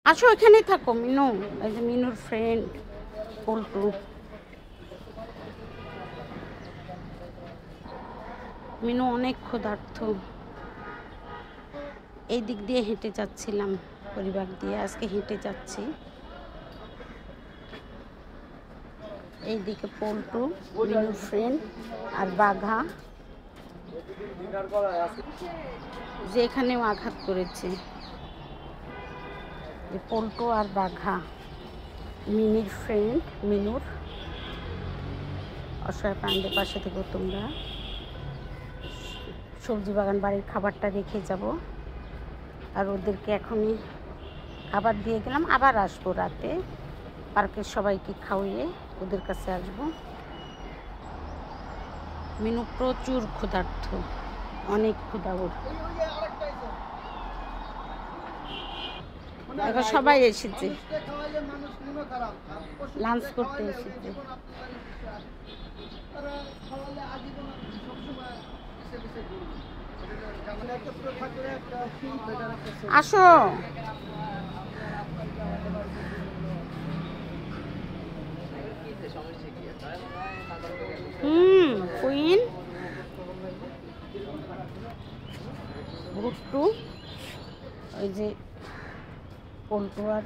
আসো এখানেই থাকো মিনু, এই যে মিনুর ফ্রেন্ড পল্টু। মিনু অনেক ক্ষুধার্ত, এই দিক দিয়ে হেঁটে যাচ্ছিলাম, পরিবার দিয়ে আজকে হেঁটে যাচ্ছি। এইদিকে পল্টু, মিনুর ফ্রেন্ড আর বাঘা, যে এখানেও আঘাত করেছে। পল্টু আর বাঘা মিনির ফ্রেন্ড, মিনুর। অসহায় প্রাণীদের পাশে থেকো তোমরা। সবজি বাগান বাড়ির খাবারটা রেখে যাব, আর ওদেরকে এখনই খাবার দিয়ে গেলাম। আবার আসবো রাতে, পার্কের সবাইকে খাওয়িয়ে ওদের কাছে আসবো। মিনু প্রচুর ক্ষুধার্ত, অনেক ক্ষুধা ওর। এখন সবাই এসেছে, লাঞ্চ করতে এসেছে। আসো, কুইন, ভুট্টু, ওই যে পল্টু আর